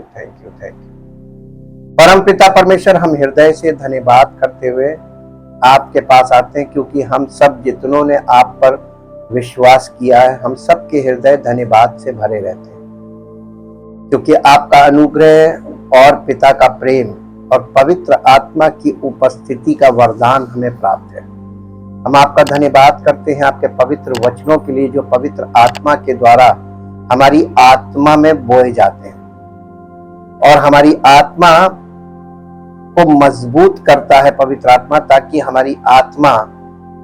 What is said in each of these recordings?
Thank you. परम पिता परमेश्वर, हम हृदय से धन्यवाद करते हुए आपके पास आते हैं, क्योंकि हम सब जितनों ने आप पर विश्वास किया है, हम सबके हृदय धन्यवाद से भरे रहते हैं, क्योंकि आपका अनुग्रह और पिता का प्रेम और पवित्र आत्मा की उपस्थिति का वरदान हमें प्राप्त है। हम आपका धन्यवाद करते हैं आपके पवित्र वचनों के लिए, जो पवित्र आत्मा के द्वारा हमारी आत्मा में बोए जाते हैं और हमारी आत्मा को मजबूत करता है पवित्र आत्मा, ताकि हमारी आत्मा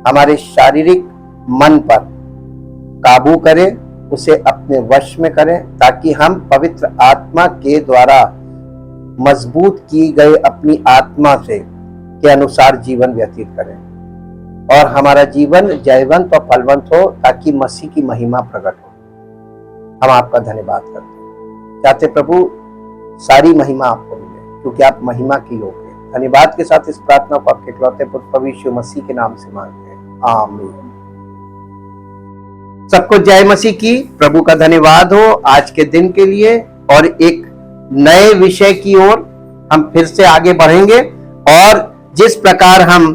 हमारे शारीरिक मन पर काबू करे, उसे अपने वश में करें, ताकि हम पवित्र आत्मा के द्वारा मजबूत की गई अपनी आत्मा से के अनुसार जीवन व्यतीत करें और हमारा जीवन जयवंत और फलवंत हो, ताकि मसीह की महिमा प्रकट हो। हम आपका धन्यवाद करते हैं। चाहते प्रभु सारी महिमा आपको मिले, क्योंकि आप महिमा की योग्य हैं। धन्यवाद के साथ इस प्रार्थना को आपके इकलौते पुत्र प्रभु यीशु मसीह के नाम से मांगते हैं, आमीन। सबको जय मसीह की। प्रभु का धन्यवाद हो आज के दिन के लिए, और एक नए विषय की ओर हम फिर से आगे बढ़ेंगे। और जिस प्रकार हम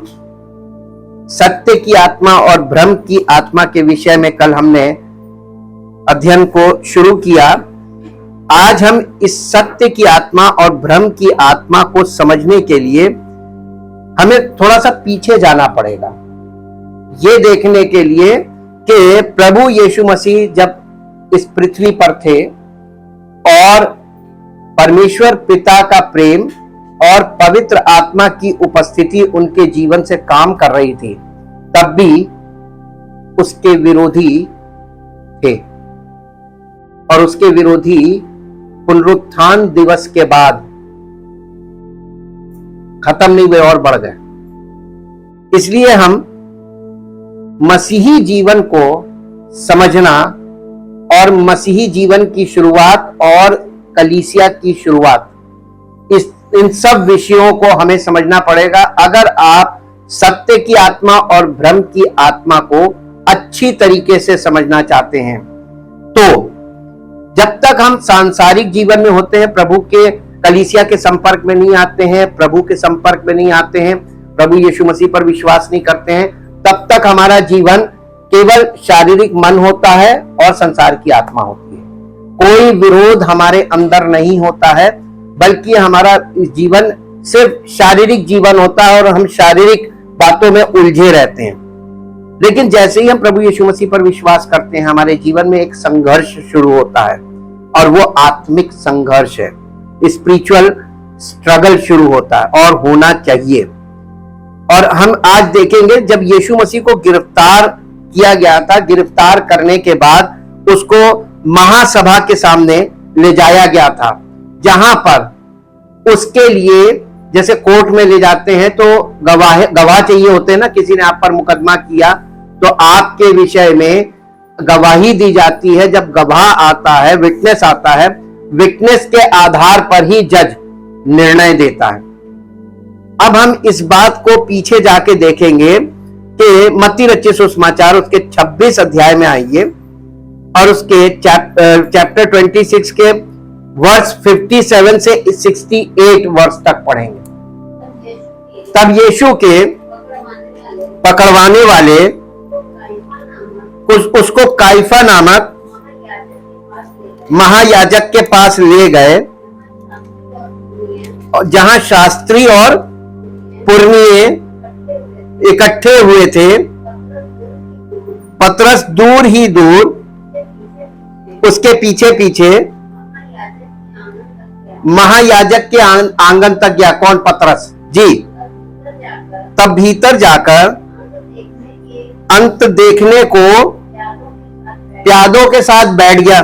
सत्य की आत्मा और भ्रम की आत्मा के विषय में कल हमने अध्ययन को शुरू किया, आज हम इस सत्य की आत्मा और भ्रम की आत्मा को समझने के लिए हमें थोड़ा सा पीछे जाना पड़ेगा, ये देखने के लिए कि प्रभु यीशु मसीह जब इस पृथ्वी पर थे और परमेश्वर पिता का प्रेम और पवित्र आत्मा की उपस्थिति उनके जीवन से काम कर रही थी, तब भी उसके विरोधी थे, और उसके विरोधी पुनरुत्थान दिवस के बाद खत्म नहीं हुए और बढ़ गए। इसलिए हम मसीही जीवन को समझना और मसीही जीवन की शुरुआत और कलीसिया की शुरुआत, इन सब विषयों को हमें समझना पड़ेगा, अगर आप सत्य की आत्मा और भ्रम की आत्मा को अच्छी तरीके से समझना चाहते हैं। तो जब तक हम सांसारिक जीवन में होते हैं, प्रभु के कलीसिया के संपर्क में नहीं आते हैं, प्रभु के संपर्क में नहीं आते हैं, प्रभु यीशु मसीह पर विश्वास नहीं करते हैं, तब तक हमारा जीवन केवल शारीरिक मन होता है और संसार की आत्मा होती है। कोई विरोध हमारे अंदर नहीं होता है, बल्कि हमारा जीवन सिर्फ शारीरिक जीवन होता है और हम शारीरिक बातों में उलझे रहते हैं। लेकिन जैसे ही हम प्रभु यीशु मसीह पर विश्वास करते हैं, हमारे जीवन में एक संघर्ष शुरू होता है, और वो आत्मिक संघर्ष है, स्पिरिचुअल स्ट्रगल शुरू होता है और होना चाहिए। और हम आज देखेंगे जब यीशु मसीह को गिरफ्तार किया गया था, गिरफ्तार करने के बाद उसको महासभा के सामने ले जाया गया था, जहां पर उसके लिए जैसे कोर्ट में ले जाते हैं तो गवाह चाहिए होते हैं ना। किसी ने आप पर मुकदमा किया तो आपके विषय में गवाही दी जाती है। जब गवाह आता है, विटनेस आता है, विटनेस के आधार पर ही जज निर्णय देता है। अब हम इस बात को पीछे जाके देखेंगे कि मत्ती रचित सुसमाचार उसके 26 अध्याय में आइए और उसके चैप्टर 26 के वर्ष 57 से 68 वर्ष तक पढ़ेंगे। तब यीशु के पकड़वाने वाले उसको काइफा नामक महायाजक के पास ले गए, जहां शास्त्री और पुरनिये इकट्ठे हुए थे। पतरस दूर ही दूर उसके पीछे पीछे महायाजक के आंगन तक गया। कौन? पतरस जी। तब भीतर जाकर अंत देखने को प्यादों के साथ बैठ गया।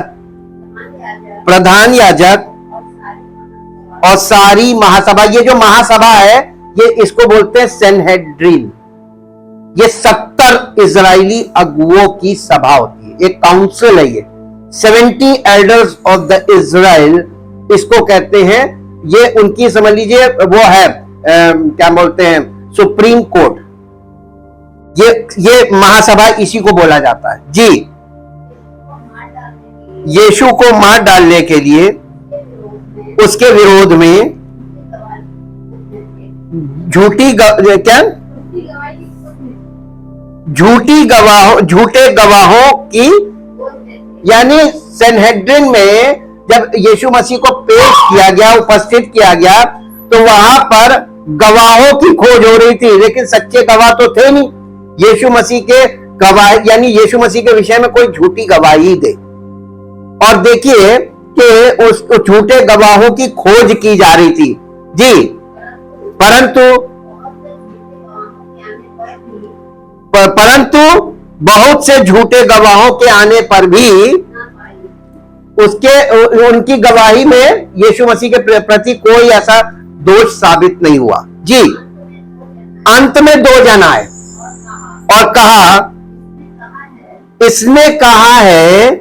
प्रधान याजक और सारी महासभा, ये जो महासभा है ये इसको बोलते हैं सेनहेड्रिन। ये 70 इजरायली अगुओं की सभा होती है, एक काउंसिल है। ये 70 एल्डर्स ऑफ द इजराइल इसको कहते हैं। ये उनकी समझ लीजिए वो है क्या बोलते हैं, सुप्रीम कोर्ट। ये महासभा इसी को बोला जाता है जी। यीशु को मार डालने के लिए उसके विरोध में झूठे गवाहों की, यानी सनहेड्रिन में जब यीशु मसीह को पेश किया गया, उपस्थित किया गया, तो वहां पर गवाहों की खोज हो रही थी, लेकिन सच्चे गवाह तो थे नहीं। यीशु मसीह के गवाह, यानी यीशु मसीह के विषय में कोई झूठी गवाही दे। और देखिए कि उस झूठे गवाहों की खोज की जा रही थी जी, परंतु बहुत से झूठे गवाहों के आने पर भी उनकी गवाही में यीशु मसीह के प्रति कोई ऐसा दोष साबित नहीं हुआ जी। अंत में 2 जन आए और कहा, इसने कहा है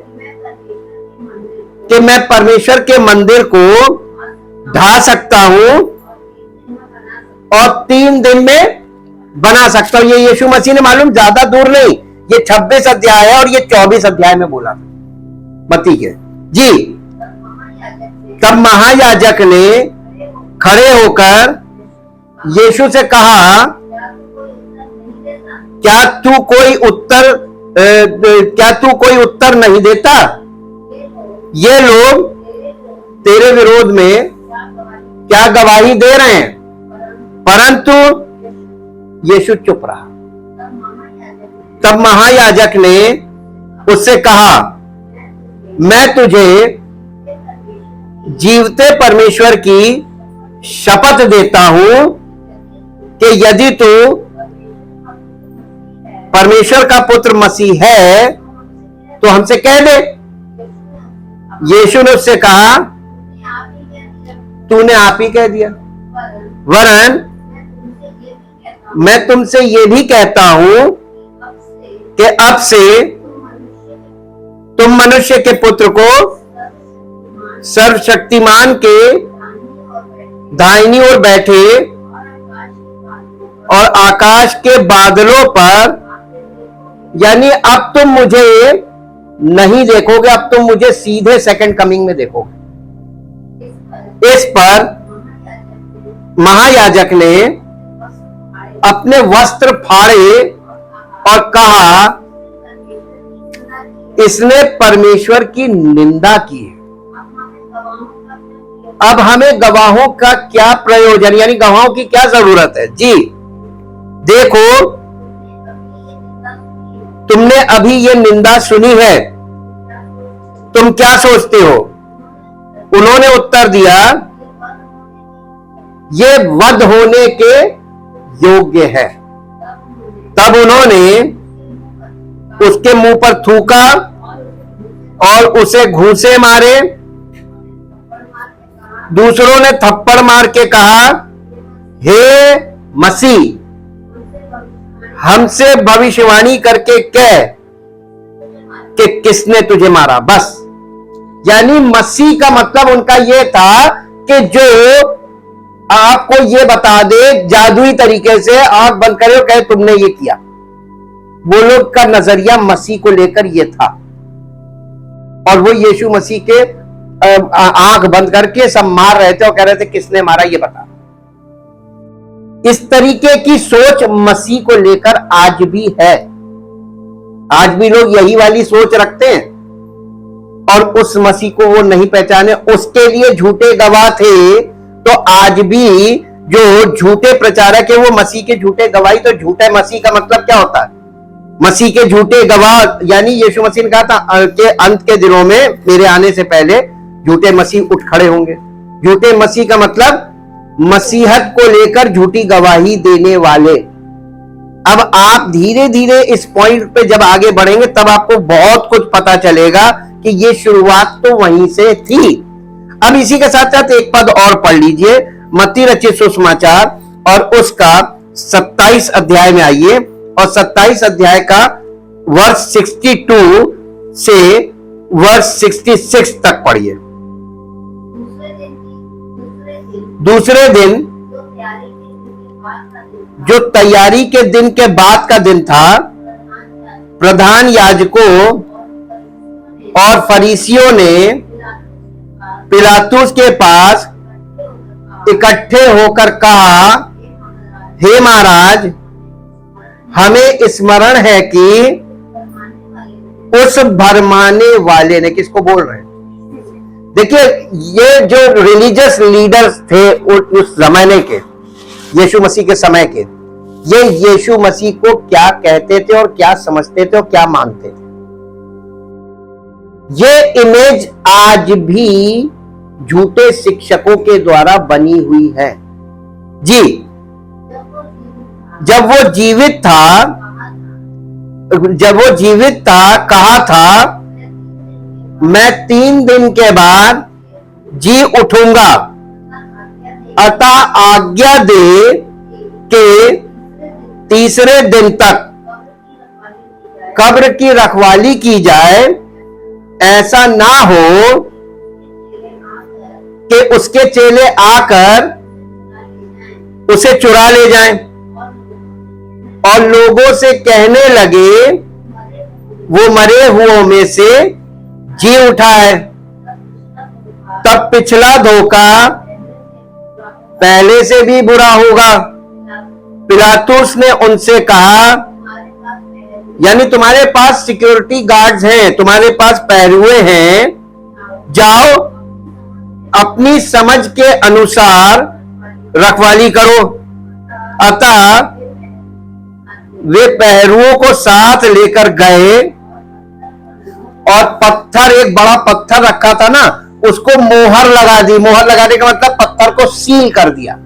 कि मैं परमेश्वर के मंदिर को ढा सकता हूं और 3 दिन में बना सकता हूं। ये यीशु मसीह ने, मालूम ज्यादा दूर नहीं, ये 26 अध्याय है और ये 24 अध्याय में बोला मत्ती के जी। तब महायाजक ने खड़े होकर यीशु से कहा, क्या तू कोई उत्तर नहीं देता? ये लोग तेरे विरोध में क्या गवाही दे रहे हैं? परंतु यीशु चुप रहा। तब महायाजक ने उससे कहा, मैं तुझे जीवते परमेश्वर की शपथ देता हूं कि यदि तू परमेश्वर का पुत्र मसीह है तो हमसे कह दे। यीशु ने उससे कहा, तूने आप ही कह दिया, वरन मैं तुमसे ये भी कहता हूं कि अब से तुम मनुष्य के पुत्र को सर्वशक्तिमान के दाहिनी ओर बैठे और आकाश के बादलों पर, यानी अब तुम मुझे नहीं देखोगे, अब तुम मुझे सीधे सेकंड कमिंग में देखोगे। इस पर महायाजक ने अपने वस्त्र फाड़े और कहा, इसने परमेश्वर की निंदा की है। अब हमें गवाहों का क्या प्रयोजन, यानी गवाहों की क्या जरूरत है जी। देखो, तुमने अभी ये निंदा सुनी है, तुम क्या सोचते हो? उन्होंने उत्तर दिया, ये वध होने के योग्य है। तब उन्होंने उसके मुंह पर थूका और उसे घूंसे मारे। दूसरों ने थप्पड़ मार के कहा, हे मसीह, हमसे भविष्यवाणी करके कह कि किसने तुझे मारा। बस, यानी मसीह का मतलब उनका यह था कि जो आपको ये बता दे जादुई तरीके से, आंख बंद करे और कहे तुमने ये किया। वो लोग का नजरिया मसीह को लेकर ये था, और वो यीशु मसीह के आंख बंद करके सब मार रहे थे और कह रहे थे किसने मारा ये बता। इस तरीके की सोच मसीह को लेकर आज भी है। आज भी लोग यही वाली सोच रखते हैं और उस मसीह को वो नहीं पहचाने, उसके लिए झूठे गवाह थे। तो आज भी जो झूठे प्रचारक है वो मसीह के झूठे गवाही। तो झूठे मसीह का मतलब क्या होता है? मसीह के झूठे गवाह, यानी यीशु मसीह ने कहा था कि अंत के दिनों में मेरे आने से पहले झूठे मसीह उठ खड़े होंगे। झूठे मसीह का मतलब मसीहत को लेकर झूठी गवाही देने वाले। अब आप धीरे धीरे इस पॉइंट पे जब आगे बढ़ेंगे तब आपको बहुत कुछ पता चलेगा कि ये शुरुआत तो वहीं से थी। अब इसी के साथ साथ एक पद और पढ़ लीजिए, मत्ती रचित सुसमाचार और उसका 27 अध्याय में आइए और 27 अध्याय का वर्ष 62 से वर्ष 66 तक पढ़िए। दूसरे दिन जो तैयारी के दिन के बाद का दिन था, प्रधान याजकों और फरीसियों ने पिलातुस के पास इकट्ठे होकर कहा, हे महाराज, हमें स्मरण है कि उस भरमाने वाले ने, किसको बोल रहे हैं? देखिए, ये जो रिलीजियस लीडर्स थे उस जमाने के, यीशु मसीह के समय के, ये यीशु मसीह को क्या कहते थे और क्या समझते थे और क्या मानते थे। ये इमेज आज भी झूठे शिक्षकों के द्वारा बनी हुई है जी। जब वो जीवित था, कहा था, मैं 3 दिन के बाद जी उठूंगा, अतः आज्ञा दे कि तीसरे दिन तक कब्र की रखवाली की जाए, ऐसा ना हो कि उसके चेले आकर उसे चुरा ले जाएं और लोगों से कहने लगे वो मरे हुओं में से जी उठा है। तब पिछला धोखा पहले से भी बुरा होगा। पिलातुस ने उनसे कहा, यानी तुम्हारे पास सिक्योरिटी गार्ड्स हैं, तुम्हारे पास पहरुए हैं, जाओ अपनी समझ के अनुसार रखवाली करो। अतः वे पहरुओं को साथ लेकर गए और पत्थर, एक बड़ा पत्थर रखा था ना, उसको मोहर लगा दी। मोहर लगाने का मतलब पत्थर को सील कर दिया।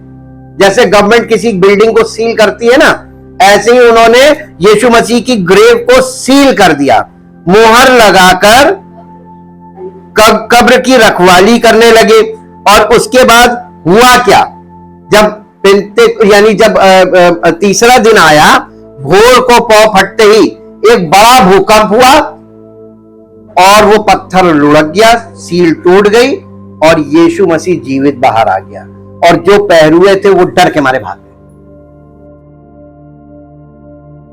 जैसे गवर्नमेंट किसी बिल्डिंग को सील करती है ना, ऐसे ही उन्होंने यीशु मसीह की ग्रेव को सील कर दिया, मोहर लगाकर कब्र की रखवाली करने लगे। और उसके बाद हुआ क्या, जब तीसरा दिन आया, भोर को पौ फटते ही एक बड़ा भूकंप हुआ और वो पत्थर लुढ़क गया, सील टूट गई और यीशु मसीह जीवित बाहर आ गया। और जो पहरुए थे वो डर के मारे भाग गए।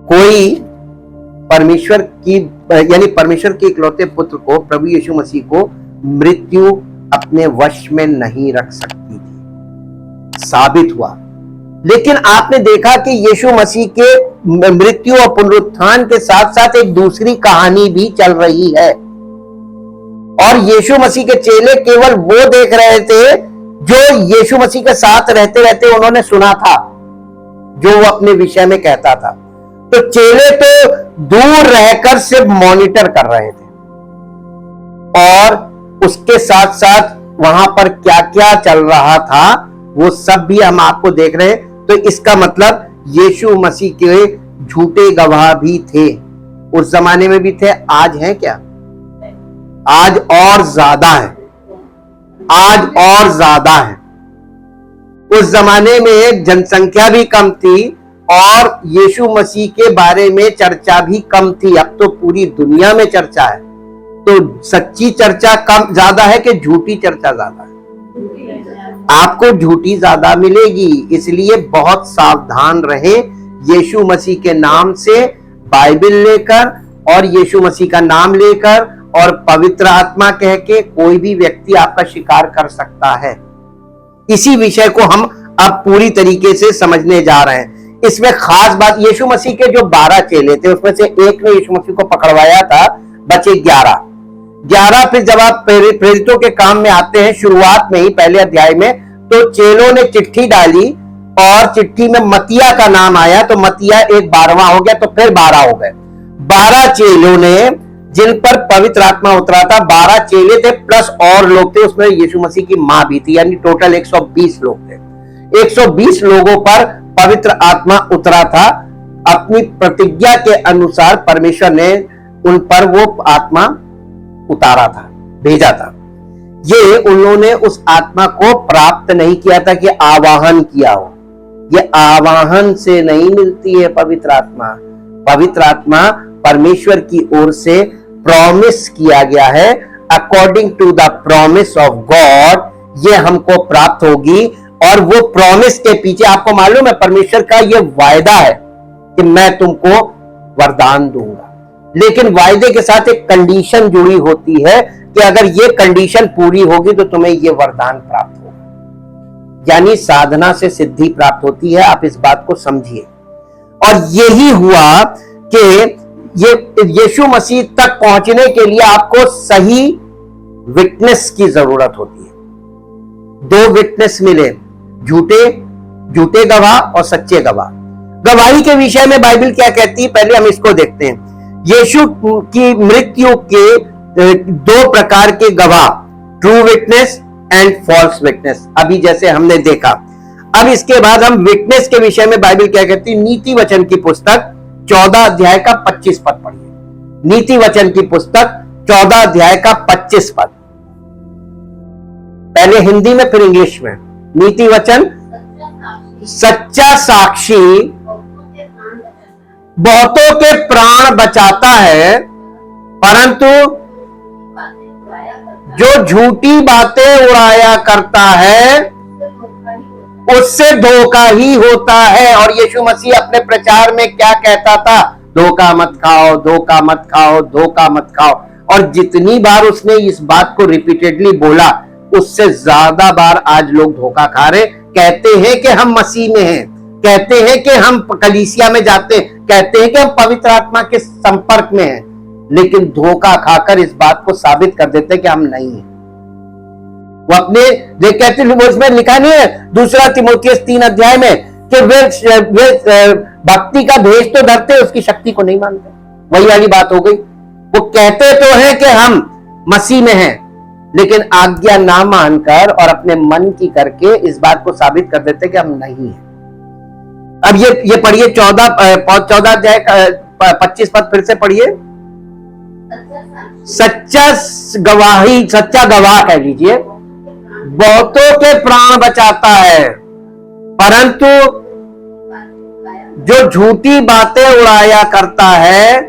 कोई परमेश्वर के इकलौते पुत्र को, प्रभु यीशु मसीह को, मृत्यु अपने वश में नहीं रख सकती थी, साबित हुआ। लेकिन आपने देखा कि यीशु मसीह के मृत्यु और पुनरुत्थान के साथ साथ एक दूसरी कहानी भी चल रही है। और यीशु मसीह के चेले केवल वो देख रहे थे जो यीशु मसीह के साथ रहते रहते उन्होंने सुना था, जो वो अपने विषय में कहता था। तो चेले तो दूर रहकर सिर्फ मॉनिटर कर रहे थे और उसके साथ साथ वहां पर क्या क्या चल रहा था वो सब भी हम आपको देख रहे हैं। तो इसका मतलब यीशु मसीह के झूठे गवाह भी थे, उस जमाने में भी थे, आज हैं क्या? आज और ज्यादा है, आज और ज्यादा है। उस जमाने में जनसंख्या भी कम थी और यीशु मसीह के बारे में चर्चा भी कम थी। अब तो पूरी दुनिया में चर्चा है। तो सच्ची चर्चा कम ज्यादा है कि झूठी चर्चा ज्यादा है? आपको झूठी ज्यादा मिलेगी, इसलिए बहुत सावधान रहें। यीशु मसीह के नाम से बाइबल लेकर और यीशु मसीह का नाम लेकर और पवित्र आत्मा कह के कोई भी व्यक्ति आपका शिकार कर सकता है। इसी विषय को हम अब पूरी तरीके से समझने जा रहे हैं। इसमें खास बात, यीशु मसीह के जो 12 चेले थे उसमें से एक ने यीशु मसीह को पकड़वाया था, बचे 11। फिर जब आप प्रेरितों के काम में आते हैं, शुरुआत में ही पहले अध्याय में, तो चेलों ने चिट्ठी डाली और चिट्ठी में मतिया का नाम आया, तो मतिया एक 12वां हो गया, तो फिर 12 हो गए। 12 चेलों ने जिन पर पवित्र आत्मा उतरा था, 12 चेले थे प्लस और लोग थे, उसमें यीशु मसीह की मां भी थी, यानी टोटल 120 लोग थे। 120 लोगों पर पवित्र आत्मा उतरा था। अपनी प्रतिज्ञा के अनुसार परमेश्वर ने उन पर वो आत्मा उतारा था, भेजा था। ये उन्होंने उस आत्मा को प्राप्त नहीं किया था कि आवाहन किया हो। ये आवाहन से नहीं मिलती है पवित्र आत्मा। पवित्र आत्मा परमेश्वर की ओर से प्रॉमिस किया गया है, according to the promise of God ये हमको प्राप्त होगी। और वो प्रॉमिस के पीछे आपको मालूम है परमेश्वर का ये वायदा है कि मैं तुमको वरदान दूंगा, लेकिन वायदे के साथ एक कंडीशन जुड़ी होती है कि अगर ये कंडीशन पूरी होगी तो तुम्हें ये वरदान प्राप्त होगा। यानी साधना से सिद्धि प्राप्त होती है। आप इस बात को समझिए। और यही हुआ कि ये यीशु मसीह तक पहुंचने के लिए आपको सही विटनेस की जरूरत होती है। दो विटनेस मिले, झूठे गवाह और सच्चे गवाह। गवाही के विषय में बाइबल क्या कहती है, पहले हम इसको देखते हैं। यीशु की मृत्यु के दो प्रकार के गवाह, true witness and false witness, अभी जैसे हमने देखा। अब इसके बाद हम विटनेस के विषय में बाइबल क्या कहती है। नीति वचन की पुस्तक 14 अध्याय का 25 पद पढ़िए। नीति वचन की पुस्तक 14 अध्याय का 25 पद, पहले हिंदी में फिर इंग्लिश में। नीति वचन, सच्चा साक्षी बहुतों के प्राण बचाता है, परंतु जो झूठी बातें उड़ाया करता है उससे धोखा ही होता है। और यीशु मसीह अपने प्रचार में क्या कहता था, धोखा मत खाओ, धोखा मत खाओ, धोखा मत खाओ। और जितनी बार उसने इस बात को रिपीटेडली बोला, उससे ज्यादा बार आज लोग धोखा खा रहे। कहते हैं कि हम मसीह में हैं, कहते हैं कि हम कलीसिया में जाते हैं, कहते हैं कि हम पवित्र आत्मा के संपर्क में हैं, लेकिन धोखा खाकर इस बात को साबित कर देते हैं कि हम नहीं हैं। वो अपने कहते हैं, उसमें लिखा नहीं है 2 तीमुथियुस 3 अध्याय में कि वे भक्ति का भेष तो धरते, उसकी शक्ति को नहीं मानते। वही वाली बात हो गई। वो कहते तो हैं कि हम मसीह में हैं, लेकिन आज्ञा ना मानकर और अपने मन की करके इस बात को साबित कर देते कि हम नहीं हैं। अब ये पढ़िए 14 अध्याय 25 पद फिर से पढ़िए। सच्चा गवाह कह लीजिए, बहुतों के प्राण बचाता है, परंतु जो झूठी बातें उड़ाया करता है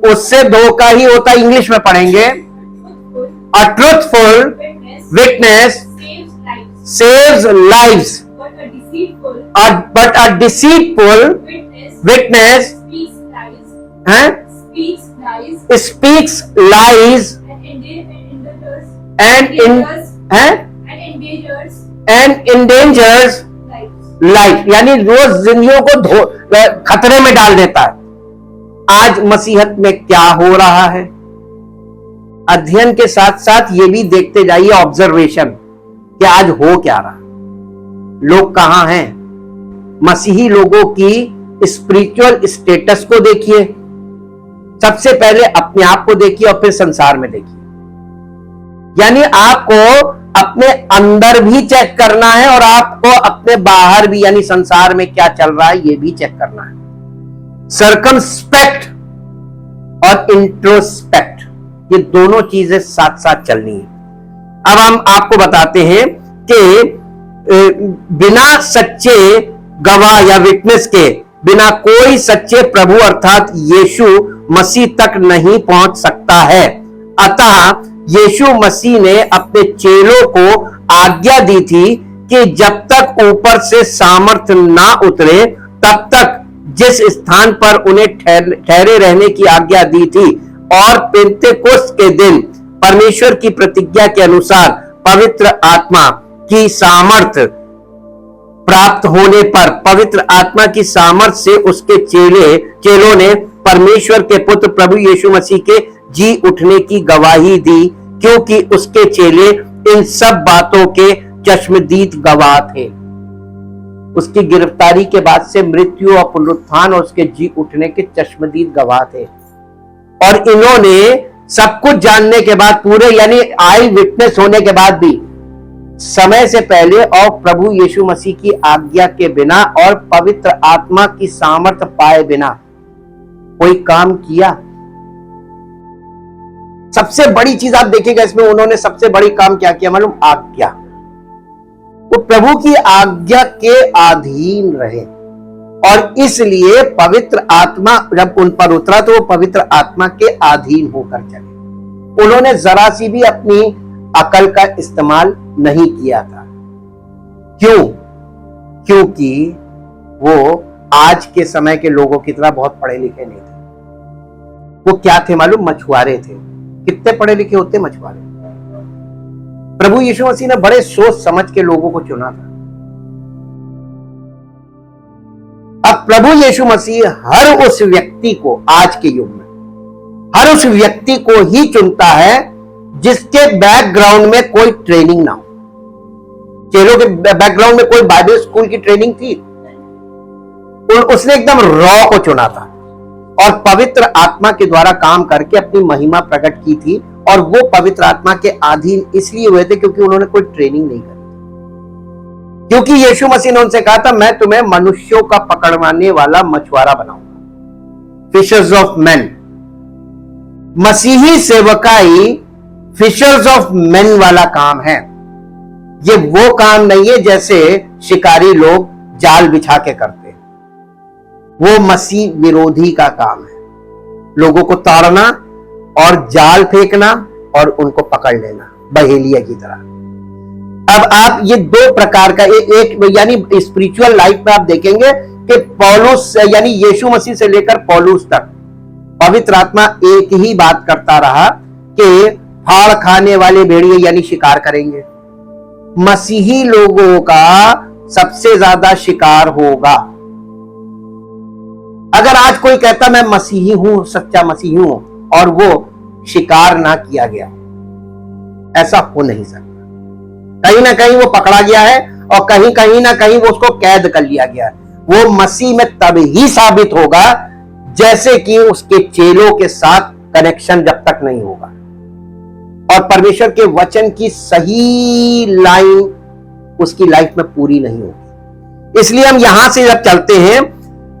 उससे धोखा ही होता। इंग्लिश में पढ़ेंगे। A truthful witness saves lives, but a deceitful witness speaks lies and endangers life, यानी रोज जिंदगियों को खतरे में डाल देता है। आज मसीहत में क्या हो रहा है, अध्ययन के साथ साथ ये भी देखते जाइए, ऑब्जर्वेशन, कि आज हो क्या रहा, लोग कहां हैं। मसीही लोगों की स्पिरिचुअल स्टेटस को देखिए, सबसे पहले अपने आप को देखिए और फिर संसार में देखिए। यानी आपको अपने अंदर भी चेक करना है और आपको अपने बाहर भी, यानी संसार में क्या चल रहा है ये भी चेक करना है। सर्कमस्पेक्ट और इंट्रोस्पेक्ट, ये दोनों चीजें साथ साथ चलनी है। अब हम आपको बताते हैं कि बिना सच्चे गवाह या विटनेस के बिना कोई सच्चे प्रभु अर्थात यीशु मसीह तक नहीं पहुंच सकता है। अतः यीशु मसीह ने अपने चेलों को आज्ञा दी थी कि जब तक ऊपर से सामर्थ्य ना उतरे तब तक जिस स्थान पर उन्हें ठहरे रहने की आज्ञा दी थी, और पेंतेकोस्त के दिन परमेश्वर की प्रतिज्ञा के अनुसार पवित्र आत्मा की सामर्थ्य प्राप्त होने पर पवित्र आत्मा की सामर्थ्य से उसके चेलों ने परमेश्वर के पुत्र प्रभु यीशु मसीह के जी उठने की गवाही दी, क्योंकि उसके चेले इन सब बातों के चश्मदीद गवाह थे। उसकी गिरफ्तारी के बाद से मृत्यु और पुनरुत्थान और उसके जी उठने के चश्मदीद गवाह थे। और इन्होंने सब कुछ जानने के बाद, पूरे यानी आई विटनेस होने के बाद भी, समय से पहले और प्रभु यीशु मसीह की आज्ञा के बिना और पवित्र आत्मा की सामर्थ्य पाए बिना कोई काम किया। सबसे बड़ी चीज आप देखिएगा इसमें, उन्होंने सबसे बड़ी काम क्या किया मालूम? आज्ञा। वो प्रभु की आज्ञा के अधीन रहे, और इसलिए पवित्र आत्मा जब उन पर उतरा तो वो पवित्र आत्मा के अधीन होकर चले। उन्होंने जरा सी भी अपनी अकल का इस्तेमाल नहीं किया था। क्यों? क्योंकि वो आज के समय के लोगों की तरह बहुत पढ़े लिखे नहीं थे। वो क्या थे मालूम? मछुआरे थे। कितने पढ़े लिखे होते मछुआरे? प्रभु यीशु मसीह ने बड़े सोच समझ के लोगों को चुना था। अब प्रभु यीशु मसीह हर उस व्यक्ति को, आज के युग में हर उस व्यक्ति को ही चुनता है जिसके बैकग्राउंड में कोई ट्रेनिंग ना हो। चेलों के बैकग्राउंड में कोई बाइबल स्कूल की ट्रेनिंग थी? उसने एकदम रॉ को चुना था और पवित्र आत्मा के द्वारा काम करके अपनी महिमा प्रकट की थी। और वो पवित्र आत्मा के अधीन इसलिए हुए थे क्योंकि उन्होंने कोई ट्रेनिंग नहीं करी। क्योंकि यीशु मसीह ने उनसे कहा था, मैं तुम्हें मनुष्यों का पकड़वाने वाला मछुआरा बनाऊंगा, फिशर्स ऑफ मैन। मसीही सेवकाई फिशर्स ऑफ मैन वाला काम है। ये वो काम नहीं है जैसे शिकारी लोग जाल बिछा के करते हैं। वो मसीह विरोधी का काम है, लोगों को ताड़ना और जाल फेंकना और उनको पकड़ लेना बहेलिया की तरह। अब आप ये दो प्रकार का एक यानी स्पिरिचुअल लाइफ में आप देखेंगे कि पौलुस यानी यीशु मसीह से लेकर पौलुस तक पवित्र आत्मा एक ही बात करता रहा कि फाड़ खाने वाले भेड़िए यानी शिकार करेंगे। मसीही लोगों का सबसे ज्यादा शिकार होगा। अगर आज कोई कहता मैं मसीही हूं, सच्चा मसीही हूं, और वो शिकार ना किया गया, ऐसा हो नहीं सकता। कहीं ना कहीं वो पकड़ा गया है और कहीं ना कहीं वो उसको कैद कर लिया गया है। वो मसीह में तब ही साबित होगा जैसे कि उसके चेलों के साथ कनेक्शन जब तक नहीं होगा और परमेश्वर के वचन की सही लाइन उसकी लाइफ में पूरी नहीं होगी। इसलिए हम यहां से जब चलते हैं,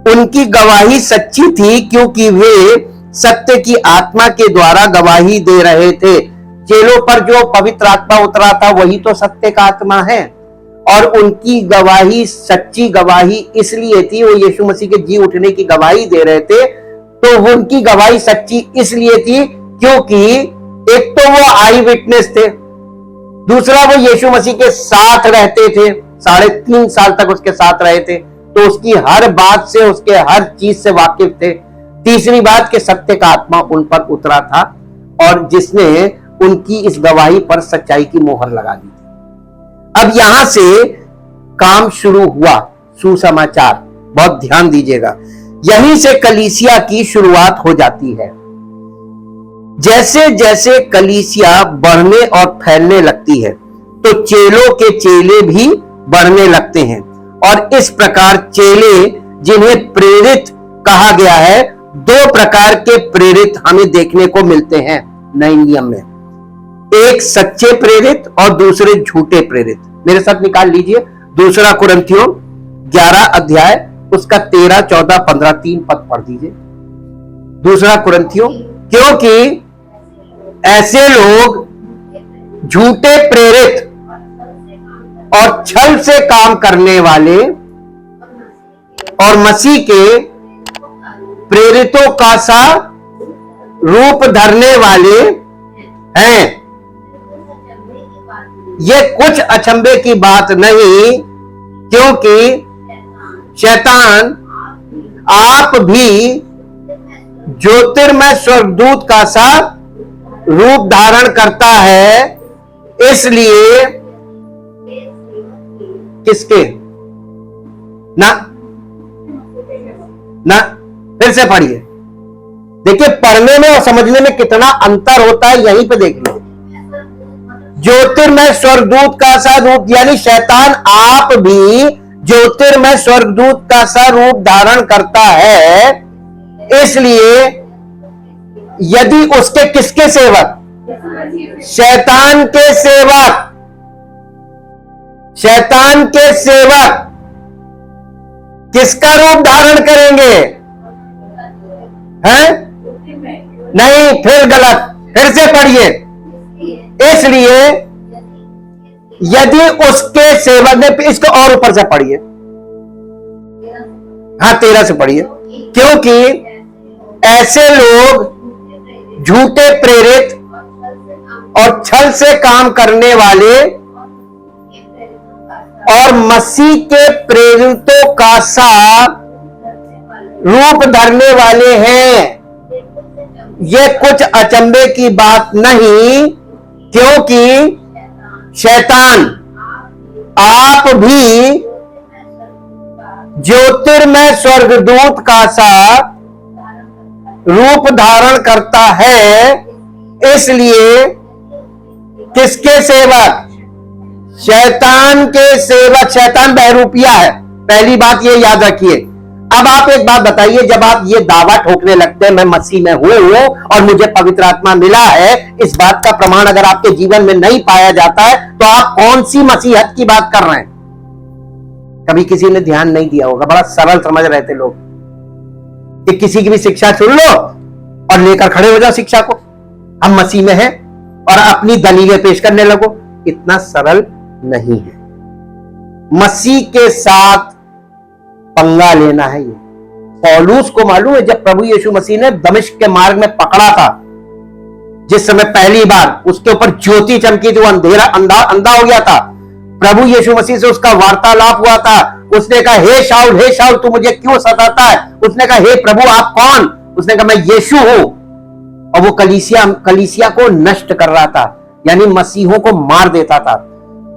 उनकी गवाही सच्ची थी क्योंकि वे सत्य की आत्मा के द्वारा गवाही दे रहे थे। चेलों पर जो पवित्र आत्मा उतरा था वही तो सत्य का आत्मा है और उनकी गवाही सच्ची गवाही इसलिए थी, वो यीशु मसीह के जी उठने की गवाही दे रहे थे, तो उनकी गवाही सच्ची इसलिए थी क्योंकि एक तो वो आई विटनेस थे, दूसरा वो यीशु मसीह के साथ रहते थे, 3.5 साल तक उसके साथ रहे थे, तो उसकी हर बात से, उसके हर चीज से वाकिफ थे। तीसरी बात कि सत्य का आत्मा उन पर उतरा था और जिसने उनकी इस गवाही पर सच्चाई की मोहर लगा दी थी। अब यहां से काम शुरू हुआ, सुसमाचार, बहुत ध्यान दीजिएगा। यहीं से कलीसिया की शुरुआत हो जाती है। जैसे जैसे कलीसिया बढ़ने और फैलने लगती है तो चेलों के चेले भी बढ़ने लगते हैं और इस प्रकार चेले जिन्हें प्रेरित कहा गया है, 2 प्रकार के प्रेरित हमें देखने को मिलते हैं नए नियम में, एक सच्चे प्रेरित और दूसरे झूठे प्रेरित। मेरे साथ निकाल लीजिए 2 कुरिन्थियों 11 अध्याय उसका 13, 14, 15 3 पद पढ़ दीजिए। 2 कुरिन्थियों, क्योंकि ऐसे लोग झूठे प्रेरित और छल से काम करने वाले और मसीह के प्रेरितों का सा रूप धरने वाले हैं। ये कुछ अचंभे की बात नहीं, क्योंकि शैतान आप भी ज्योतिर्मय स्वर्गदूत का सा रूप धारण करता है, इसलिए किसके ना फिर से पढ़िए। देखिए पढ़ने में और समझने में कितना अंतर होता है, यहीं पे देख लीजिए। ज्योतिर्मय स्वर्गदूत का सा रूप, यानी शैतान आप भी ज्योतिर्मय स्वर्गदूत का सा रूप धारण करता है, इसलिए यदि उसके किसके सेवक, शैतान के सेवक, शैतान के सेवक किसका रूप धारण करेंगे? हैं? नहीं, फिर गलत, फिर से पढ़िए। इसलिए यदि उसके सेवक ने, इसको और ऊपर से पढ़िए, हाँ 13 से पढ़िए, क्योंकि ऐसे लोग झूठे प्रेरित और छल से काम करने वाले और मसीह के प्रेरितों का सा रूप धरने वाले हैं। ये कुछ अचंभे की बात नहीं, क्योंकि शैतान आप भी ज्योतिर्मय स्वर्गदूत का सा रूप धारण करता है, इसलिए किसके सेवक? शैतान के सेवक। शैतान बहरूपिया है, पहली बात ये याद रखिए। अब आप एक बात बताइए, जब आप ये दावा ठोकने लगते हैं मैं मसीह में हूं और मुझे पवित्र आत्मा मिला है, इस बात का प्रमाण अगर आपके जीवन में नहीं पाया जाता है तो आप कौन सी मसीहत की बात कर रहे हैं? कभी किसी ने ध्यान नहीं दिया होगा, बड़ा सरल समझ रहे थे लोग कि किसी की भी शिक्षा सुन लो और लेकर खड़े हो जाओ शिक्षा को, हम मसीह में हैं, और अपनी दलीलें पेश करने लगो। इतना सरल नहीं है। मसीह के साथ पंगा लेना है ये। पौलुस को मालूम है, जब प्रभु यीशु मसीह ने दमिश्क के मार्ग में पकड़ा था, जिस समय पहली बार उसके ऊपर ज्योति चमकी थी, वो अंधेरा अंधा हो गया था। प्रभु यीशु मसीह से उसका वार्तालाप हुआ था। उसने कहा, हे शाऊल तू मुझे क्यों सताता है? उसने कहा, हे प्रभु आप कौन? उसने कहा, मैं यीशु हूं। और वो कलीसिया को नष्ट कर रहा था, यानी मसीहों को मार देता था।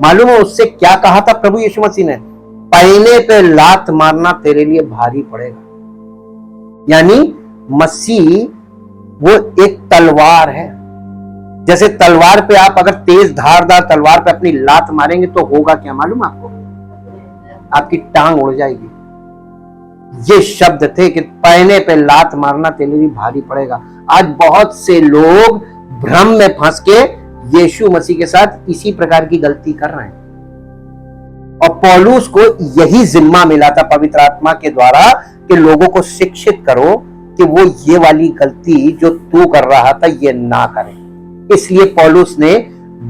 मालूम है उससे क्या कहा था प्रभु यीशु मसीह ने? पहने पे लात मारना तेरे लिए भारी पड़ेगा। यानी मसीह वो एक तलवार है। जैसे तलवार पे आप अगर तेज धारदार तलवार पे अपनी लात मारेंगे तो होगा क्या मालूम आपको? आपकी टांग उड़ जाएगी। ये शब्द थे कि पहने पे लात मारना तेरे लिए भारी पड़ेगा। आज बहुत से लोग भ्रम में फंस के यीशु मसीह के साथ इसी प्रकार की गलती कर रहे हैं। और पौलुस को यही जिम्मा मिला था पवित्र आत्मा के द्वारा कि लोगों को शिक्षित करो कि वो ये वाली गलती जो तू कर रहा था ये ना करे। इसलिए पौलुस ने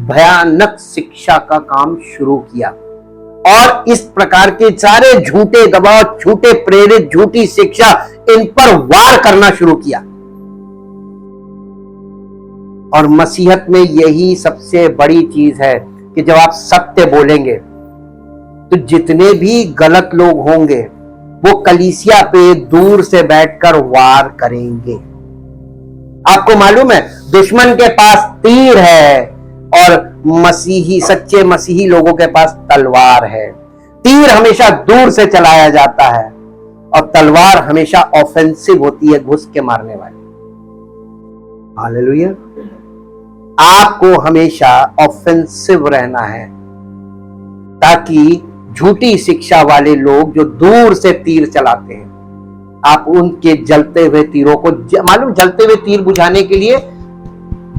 भयानक शिक्षा का काम शुरू किया और इस प्रकार के सारे झूठे गवाह, झूठे प्रेरित, झूठी शिक्षा, इन पर वार करना शुरू किया। और मसीहत में यही सबसे बड़ी चीज है कि जब आप सत्य बोलेंगे तो जितने भी गलत लोग होंगे वो कलीसिया पे दूर से बैठकर वार करेंगे। आपको मालूम है दुश्मन के पास तीर है और सच्चे मसीही लोगों के पास तलवार है। तीर हमेशा दूर से चलाया जाता है और तलवार हमेशा ऑफेंसिव होती है, घुस के मारने वाली। हालेलुया। आपको हमेशा ऑफेंसिव रहना है ताकि झूठी शिक्षा वाले लोग जो दूर से तीर चलाते हैं, आप उनके जलते हुए तीरों को मालूम, जलते हुए तीर बुझाने के लिए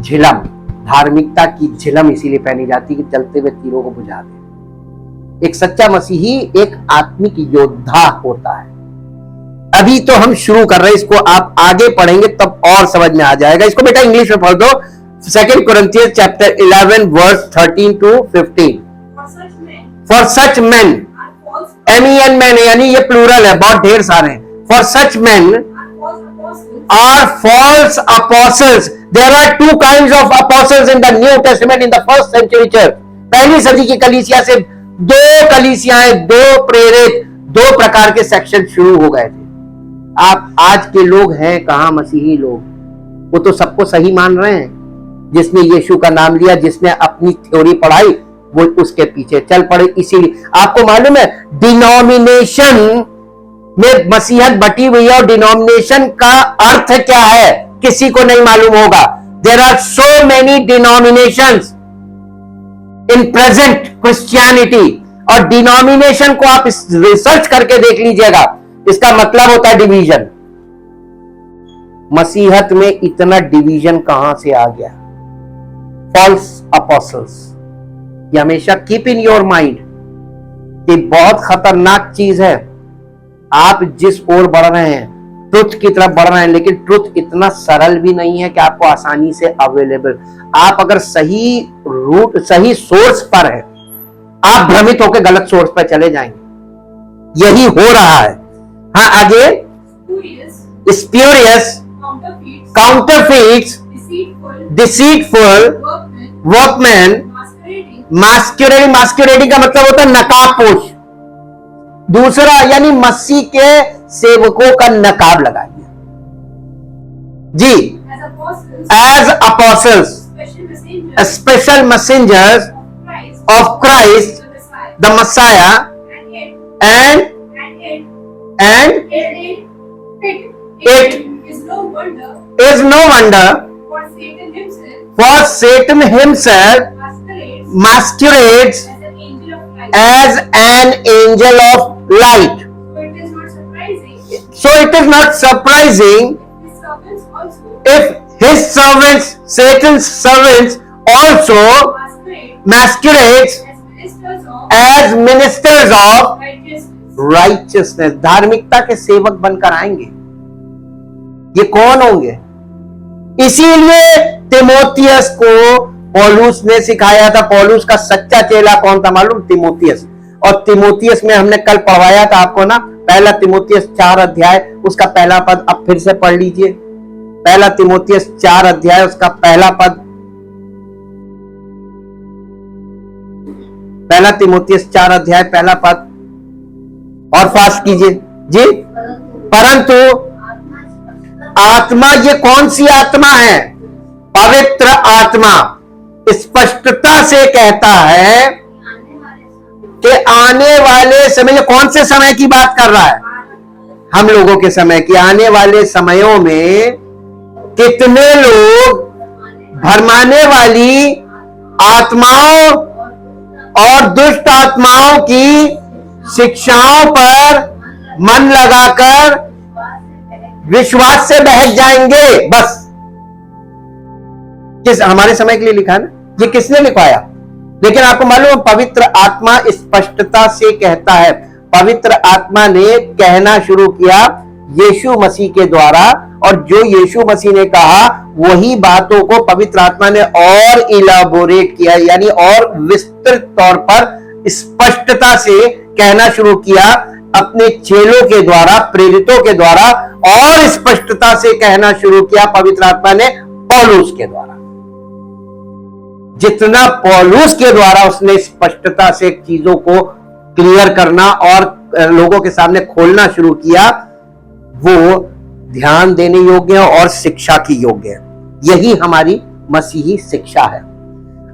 झिलम, धार्मिकता की झिलम इसीलिए पहनी जाती है कि जलते हुए तीरों को बुझा दे। एक सच्चा मसीही एक आत्मिक योद्धा होता है। अभी तो हम शुरू कर रहे हैं, इसको आप आगे पढ़ेंगे तब और समझ में आ जाएगा। इसको बेटा इंग्लिश में पढ़ दो। 2 Corinthians chapter 11 verse 13 to 15। For such men, MEN men यानी ये प्लूरल है, बहुत ढेर सारे हैं। For such men are false apostles. There are two kinds of apostles in the New Testament in the first century church. पहली सदी की कलीसिया से दो कलीसियाएं, दो प्रेरित, दो प्रकार के सेक्शन शुरू हो गए थे। आप आज के लोग हैं कहां मसीही लोग? वो तो सबको सही मान रहे हैं। जिसने यीशु का नाम लिया, जिसने अपनी थ्योरी पढ़ाई, वो उसके पीछे चल पड़े। इसीलिए आपको मालूम है डिनोमिनेशन में मसीहत बटी हुई है और डिनोमिनेशन का अर्थ क्या है किसी को नहीं मालूम होगा। There are so many denominations in present Christianity. और डिनोमिनेशन को आप रिसर्च करके देख लीजिएगा, इसका मतलब होता है डिवीजन। मसीहत में इतना डिवीजन कहां से आ गया? False apostles. ये हमेशा कीप इन योर माइंड कि बहुत खतरनाक चीज है। आप जिस ओर बढ़ रहे हैं, ट्रुथ की तरफ बढ़ रहे हैं, लेकिन ट्रुथ इतना सरल भी नहीं है कि आपको आसानी से अवेलेबल। आप अगर सही रूट, सही सोर्स पर है, आप भ्रमित होकर गलत सोर्स पर चले जाएंगे। यही हो रहा है। हाँ आगे, स्प्यूरियस, काउंटरफीट्स, डिसीटफुल, वर्कमैन, मास्कुरेटिंग। मास्कुरेटिंग का मतलब होता है नकाबपोश। दूसरा यानी मसीह के सेवकों का नकाब लगा दिया जी। As apostles, special messengers of Christ, the Messiah, and it is no wonder for Satan himself masquerades as an angel of light. So it is not surprising if his servants, Satan's servants, also masquerades as ministers of righteousness. धार्मिकता के सेवक बनकर आएंगे। ये कौन होंगे? इसीलिए तिमोथियस को पौलुस ने सिखाया था। पौलुस का सच्चा चेला कौन था मालूम? तिमोथियस। और तिमोथियस में हमने कल पढ़वाया था आपको ना, पहला तिमोथियस 4 अध्याय उसका पहला पद। अब फिर से पढ़ लीजिए, पहला तिमोथियस 4 अध्याय उसका पहला पद। पहला तिमोथियस 4 अध्याय पहला पद, और फास्ट कीजिए जी। परंतु आत्मा, ये कौन सी आत्मा है? पवित्र आत्मा स्पष्टता से कहता है कि आने वाले समय, कौन से समय की बात कर रहा है? हम लोगों के समय की। आने वाले समयों में कितने लोग भरमाने वाली आत्माओं और दुष्ट आत्माओं की शिक्षाओं पर मन लगाकर विश्वास से बहक जाएंगे। बस किस हमारे समय के लिए लिखा है ना, ये किसने लिखवाया? लेकिन आपको मालूम है पवित्र आत्मा स्पष्टता से कहता है। पवित्र आत्मा ने कहना शुरू किया यीशु मसीह के द्वारा, और जो यीशु मसीह ने कहा वही बातों को पवित्र आत्मा ने और इलाबोरेट किया, यानी और विस्तृत तौर पर स्पष्टता से कहना शुरू किया अपने चेलों के द्वारा, प्रेरितों के द्वारा, और स्पष्टता से कहना शुरू किया पवित्र आत्मा ने पौलुस के द्वारा। जितना पौलुस के द्वारा उसने स्पष्टता से चीजों को क्लियर करना और लोगों के सामने खोलना शुरू किया, वो ध्यान देने योग्य है और शिक्षा की योग्य है। यही हमारी मसीही शिक्षा है।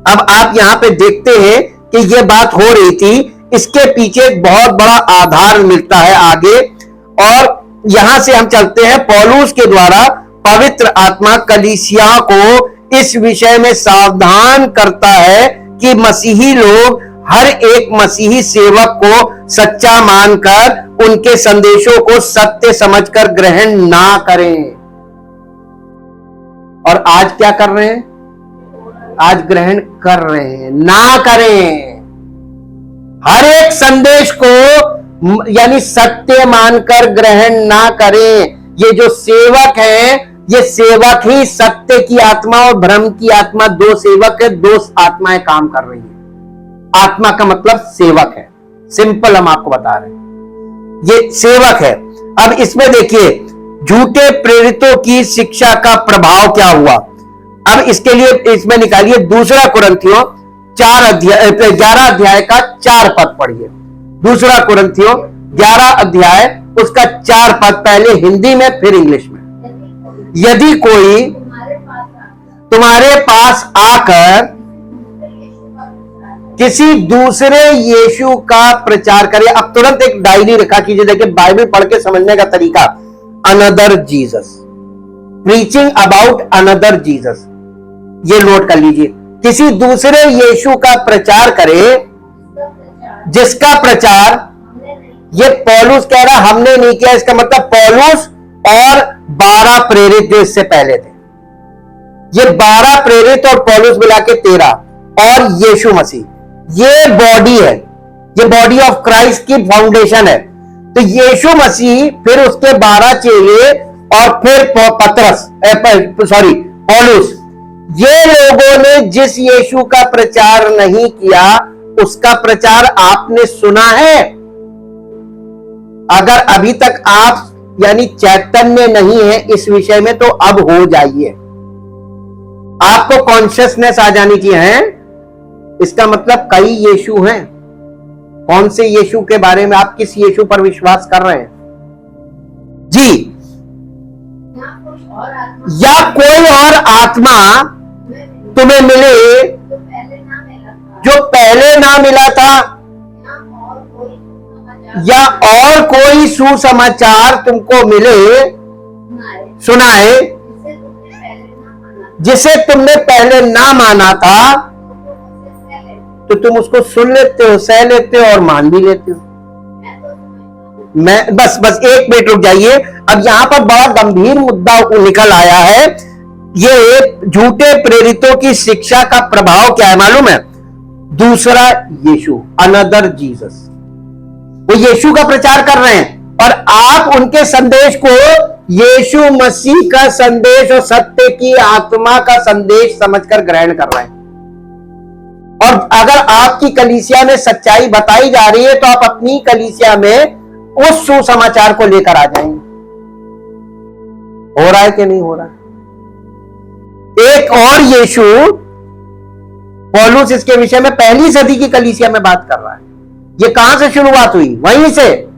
अब आप यहां पे देखते हैं कि ये बात हो रही थी, इसके पीछे एक बहुत बड़ा आधार मिलता है आगे, और यहां से हम चलते हैं। पौलुस के द्वारा पवित्र आत्मा कलीसिया को इस विषय में सावधान करता है कि मसीही लोग हर एक मसीही सेवक को सच्चा मानकर उनके संदेशों को सत्य समझकर ग्रहण ना करें। और आज क्या कर रहे हैं? आज ग्रहण कर रहे हैं, ना करें। हर एक संदेश को यानी सत्य मानकर ग्रहण ना करें। ये जो सेवक हैं, ये सेवक ही सत्य की आत्मा और भ्रम की आत्मा, दो सेवक है, दो आत्माएं काम कर रही हैं। आत्मा का मतलब सेवक है, सिंपल हम आपको बता रहे हैं, ये सेवक है। अब इसमें देखिए झूठे प्रेरितों की शिक्षा का प्रभाव क्या हुआ। अब इसके लिए इसमें निकालिए 2 कुरिन्थियों 11 अध्याय का 4 पद पढ़िए। 2 कुरिन्थियों 11 अध्याय उसका 4 पद, पहले हिंदी में फिर इंग्लिश में। यदि कोई तुम्हारे पास आकर किसी दूसरे यीशु का प्रचार करे, अब तुरंत एक डायरी रखा कीजिए। देखिए बाइबल पढ़ के समझने का तरीका, another Jesus, preaching about another Jesus, ये नोट कर लीजिए। किसी दूसरे यीशु का प्रचार करे जिसका प्रचार, ये पौलुस कह रहा हमने नहीं किया, इसका मतलब पौलुस और 12 प्रेरित जो इससे पहले थे, ये 12 प्रेरित और पौलुस मिला के 13, और यीशु मसीह, ये बॉडी है, ये बॉडी ऑफ क्राइस्ट की फाउंडेशन है। तो यीशु मसीह, फिर उसके 12 चेले, और फिर पौलुस, ये लोगों ने जिस यीशु का प्रचार नहीं किया उसका प्रचार आपने सुना है। अगर अभी तक आप यानी चैतन्य नहीं है इस विषय में, तो अब हो जाइए। आपको कॉन्शियसनेस आ जानी चाहिए है। इसका मतलब कई यीशु हैं। कौन से यीशु के बारे में, आप किस यीशु पर विश्वास कर रहे हैं जी? या कोई और आत्मा तुम्हें मिले जो पहले ना मिला था, या और कोई सुसमाचार तुमको मिले, सुनाए, जिसे तुमने पहले ना माना था, तो तुम उसको सुन लेते हो, सह लेते हो और मान भी लेते हो। मैं बस एक मिनट रुक जाइए। अब यहां पर बड़ा गंभीर मुद्दा निकल आया है। ये झूठे प्रेरितों की शिक्षा का प्रभाव क्या है मालूम है? दूसरा यीशु, अनदर जीसस, वो यीशु का प्रचार कर रहे हैं और आप उनके संदेश को यीशु मसीह का संदेश और सत्य की आत्मा का संदेश समझकर ग्रहण कर रहे हैं। और अगर आपकी कलीसिया में सच्चाई बताई जा रही है तो आप अपनी कलीसिया में उस सुसमाचार को लेकर आ जाएंगे। हो रहा है कि नहीं हो रहा? एक और यीशु, पौलुस इसके विषय में पहली सदी की कलीसिया में बात कर रहा है। ये कहां से शुरुआत हुई? वहीं से।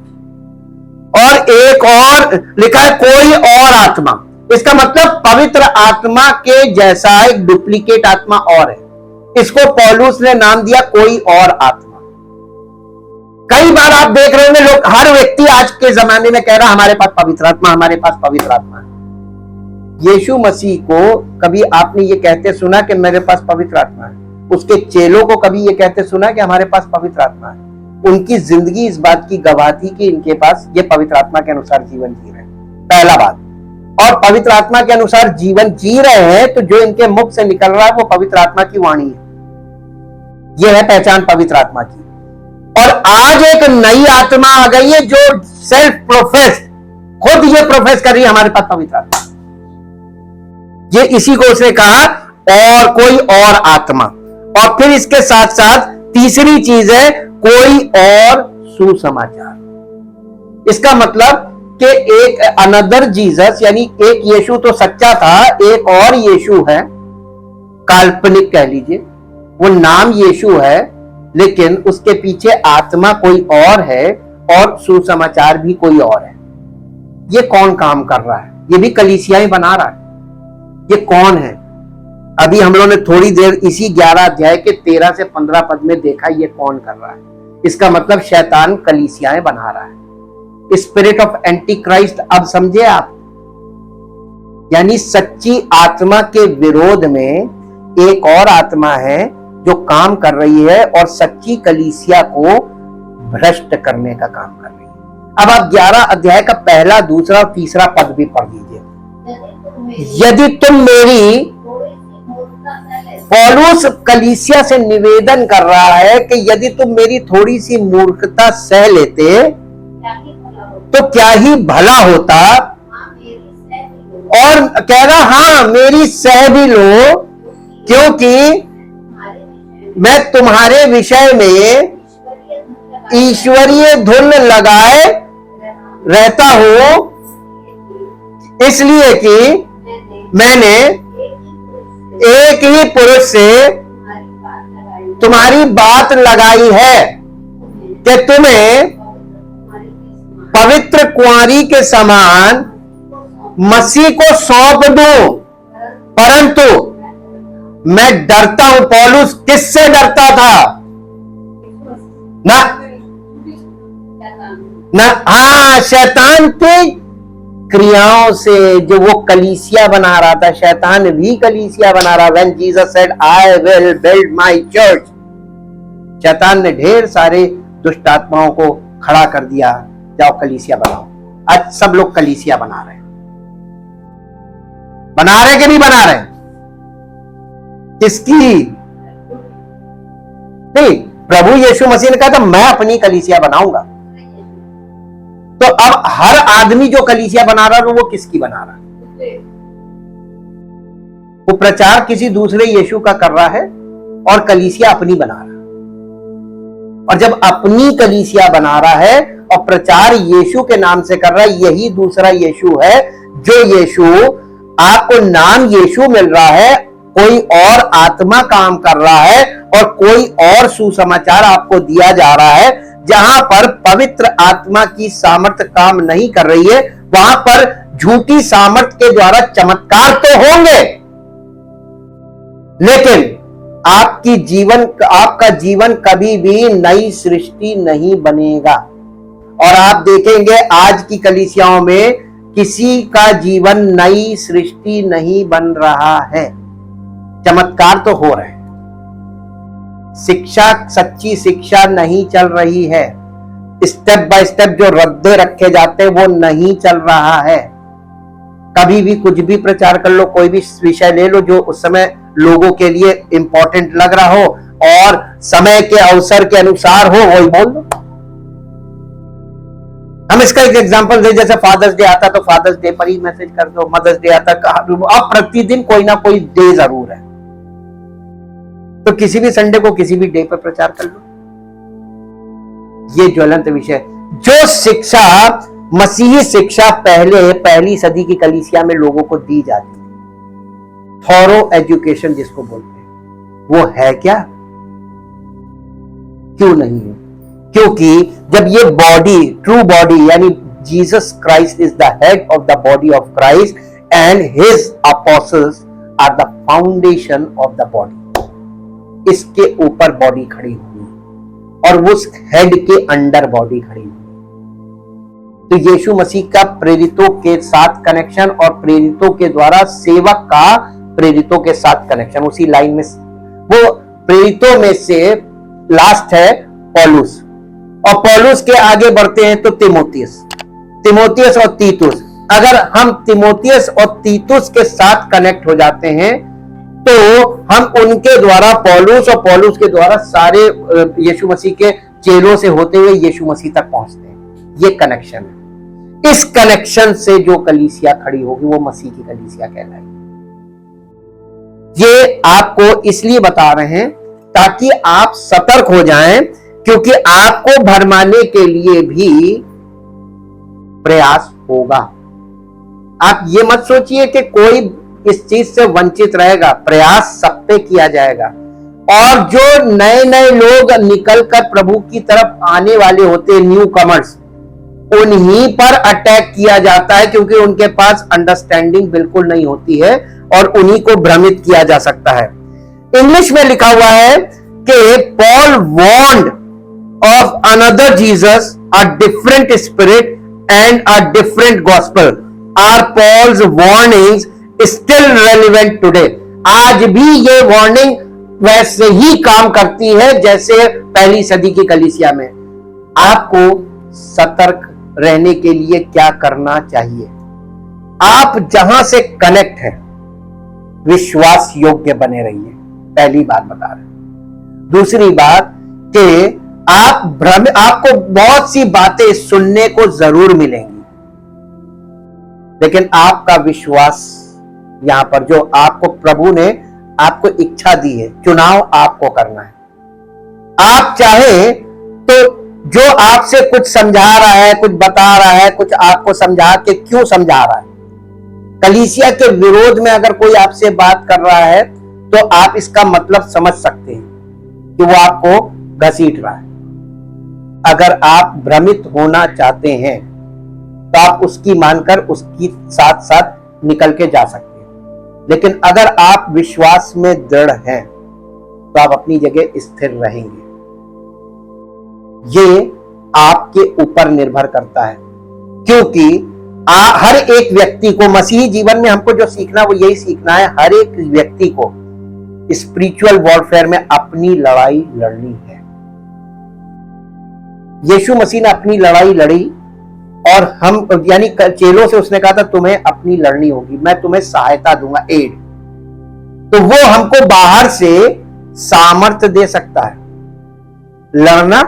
और एक और लिखा है, कोई और आत्मा। इसका मतलब पवित्र आत्मा के जैसा एक डुप्लीकेट आत्मा और है। इसको पौलुस ने नाम दिया कोई और आत्मा। कई बार आप देख रहे होंगे लोग, हर व्यक्ति आज के जमाने में कह रहा हमारे पास पवित्र आत्मा, हमारे पास पवित्र आत्मा है। यीशु मसीह को कभी आपने ये कहते सुना कि मेरे पास पवित्र आत्मा है? उसके चेलों को कभी ये कहते सुना कि हमारे पास पवित्र आत्मा है? उनकी जिंदगी इस बात की गवाह थी कि इनके पास ये पवित्र आत्मा के अनुसार जीवन जी रहे हैं, पहला बात। और पवित्र आत्मा के अनुसार जीवन जी रहे हैं तो जो इनके मुख से निकल रहा है वो पवित्र आत्मा की वाणी है। यह है पहचान पवित्र आत्मा की। और आज एक नई आत्मा आ गई है जो सेल्फ प्रोफेस, खुद ये प्रोफेस कर रही है हमारे पास पवित्र आत्मा। ये इसी को उसने कहा और कोई और आत्मा। और फिर इसके साथ साथ तीसरी चीज है कोई और सुसमाचार। इसका मतलब कि एक अनदर जीसस, यानी एक यीशु तो सच्चा था, एक और यीशु है, काल्पनिक कह लीजिए, वो नाम यीशु है लेकिन उसके पीछे आत्मा कोई और है और सुसमाचार भी कोई और है। ये कौन काम कर रहा है? ये भी कलीसियाएं बना रहा है। ये कौन है? अभी हम लोगों ने थोड़ी देर इसी 11 अध्याय के 13 से 15 पद में देखा ये कौन कर रहा है। इसका मतलब शैतान कलीसियाएं बना रहा है। स्पिरिट ऑफ एंटी क्राइस्ट, अब समझे आप? यानी सच्ची आत्मा के विरोध में एक और आत्मा है जो काम कर रही है और सच्ची कलीसिया को भ्रष्ट करने का काम कर रही है। अब आप 11 अध्याय का पहला, दूसरा और तीसरा पद भी पढ़ लीजिए। यदि तुम मेरी, पौलुस कलीसिया से निवेदन कर रहा है कि यदि तुम मेरी थोड़ी सी मूर्खता सह लेते तो क्या ही भला होता। और कह रहा हाँ मेरी सह भी लो, क्योंकि मैं तुम्हारे विषय में ईश्वरीय धुन लगाए रहता हूं, इसलिए कि मैंने एक ही पुरुष से तुम्हारी बात लगाई है कि तुम्हें पवित्र कुंवारी के समान मसीह को सौंप दूं, परंतु मैं डरता हूं। पौलुस किससे डरता था? हाँ, शैतान की क्रियाओं से, जो वो कलीसिया बना रहा था। शैतान भी कलीसिया बना रहा। When Jesus said, I will build my church, शैतान ने ढेर सारे दुष्ट आत्माओं को खड़ा कर दिया, जाओ कलीसिया बनाओ। आज सब लोग कलीसिया बना रहे हैं। बना रहे कि नहीं बना रहे? किसकी? नहीं, प्रभु यीशु मसीह ने कहा था मैं अपनी कलीसिया बनाऊंगा। तो अब हर आदमी जो कलीसिया बना रहा है वो किसकी बना रहा है? वो प्रचार किसी दूसरे यीशु का कर रहा है और कलीसिया अपनी बना रहा है। और जब अपनी कलीसिया बना रहा है और प्रचार यीशु के नाम से कर रहा है, यही दूसरा यीशु है। जो यीशु, आपको नाम यीशु मिल रहा है, कोई और आत्मा काम कर रहा है और कोई और सुसमाचार आपको दिया जा रहा है। जहां पर पवित्र आत्मा की सामर्थ्य काम नहीं कर रही है, वहां पर झूठी सामर्थ्य के द्वारा चमत्कार तो होंगे, लेकिन आपका जीवन कभी भी नई सृष्टि नहीं बनेगा। और आप देखेंगे आज की कलीसियाओं में किसी का जीवन नई सृष्टि नहीं बन रहा है। चमत्कार तो हो रहे हैं, शिक्षा, सच्ची शिक्षा नहीं चल रही है, स्टेप बाय स्टेप जो रद्दे रखे जाते हैं वो नहीं चल रहा है। कभी भी कुछ भी प्रचार कर लो, कोई भी विषय ले लो जो उस समय लोगों के लिए इंपॉर्टेंट लग रहा हो और समय के अवसर के अनुसार हो, वही बोल दो। हम इसका एक एग्जांपल दे, जैसे फादर्स डे आता तो फादर्स डे पर ही मैसेज कर दो, मदर्स डे आता, अब प्रतिदिन कोई ना कोई डे जरूर है, तो किसी भी संडे को किसी भी डे पर प्रचार कर लो। ये ज्वलंत विषय, जो शिक्षा, मसीही शिक्षा पहली सदी की कलीसिया में लोगों को दी जाती थी, थॉरो एजुकेशन जिसको बोलते हैं, वो है क्या? क्यों नहीं है? क्योंकि जब ये बॉडी, ट्रू बॉडी, यानी Jesus Christ is the head of the body of Christ and his apostles are the foundation of the body, इसके ऊपर बॉडी खड़ी हुई और उस हेड के अंडर बॉडी खड़ी हुई। तो यीशु मसीह का प्रेरितों के साथ कनेक्शन और प्रेरितों के द्वारा सेवक का प्रेरितों के साथ कनेक्शन, उसी लाइन में वो प्रेरितों में से लास्ट है पौलुस, और पौलुस के आगे बढ़ते हैं तो तिमोथियस और तीतुस। अगर हम तिमोथियस और तीतुस के साथ कनेक्ट हो जाते हैं तो हम उनके द्वारा पौलुस और पौलुस के द्वारा सारे यीशु मसीह के चेलों से होते हुए यीशु मसीह तक पहुंचते हैं। ये कनेक्शन है। इस कनेक्शन से जो कलीसिया खड़ी होगी वो मसीह की कलीसिया कहलाएगी। ये आपको इसलिए बता रहे हैं ताकि आप सतर्क हो जाएं, क्योंकि आपको भरमाने के लिए भी प्रयास होगा। आप ये मत सोचिए कि कोई इस चीज से वंचित रहेगा, प्रयास सब पे किया जाएगा। और जो नए नए लोग निकलकर प्रभु की तरफ आने वाले होते हैं, न्यू कमर्स, उन्हीं पर अटैक किया जाता है, क्योंकि उनके पास अंडरस्टैंडिंग बिल्कुल नहीं होती है और उन्हीं को भ्रमित किया जा सकता है। इंग्लिश में लिखा हुआ है कि Paul warned of another Jesus, a different spirit and a different gospel. Are Paul's warnings still relevant today? आज भी ये वार्निंग वैसे ही काम करती है जैसे पहली सदी की कलीसिया में। आपको सतर्क रहने के लिए क्या करना चाहिए? आप जहां से कनेक्ट है विश्वास योग्य बने रहिए, पहली बात बता रहे। दूसरी बात कि आपको बहुत सी बातें सुनने को जरूर मिलेंगी, लेकिन आपका विश्वास यहां पर, जो आपको प्रभु ने आपको इच्छा दी है, चुनाव आपको करना है। आप चाहे तो जो आपसे कुछ समझा रहा है, कुछ बता रहा है, कुछ आपको समझा के क्यों समझा रहा है, कलीसिया के विरोध में अगर कोई आपसे बात कर रहा है तो आप इसका मतलब समझ सकते हैं कि वो आपको घसीट रहा है। अगर आप भ्रमित होना चाहते हैं तो आप उसकी मानकर उसकी साथ साथ निकल के जा सकते हैं, लेकिन अगर आप विश्वास में दृढ़ हैं तो आप अपनी जगह स्थिर रहेंगे। ये आपके ऊपर निर्भर करता है, क्योंकि हर एक व्यक्ति को मसीही जीवन में हमको जो सीखना वो यही सीखना है, हर एक व्यक्ति को स्पिरिचुअल वॉरफेयर में अपनी लड़ाई लड़नी है। यीशु मसीह ने अपनी लड़ाई लड़ी और हम, यानी चेलों से उसने कहा था तुम्हें अपनी लड़नी होगी, मैं तुम्हें सहायता दूंगा, एड। तो वो हमको बाहर से सामर्थ्य दे सकता है, लड़ना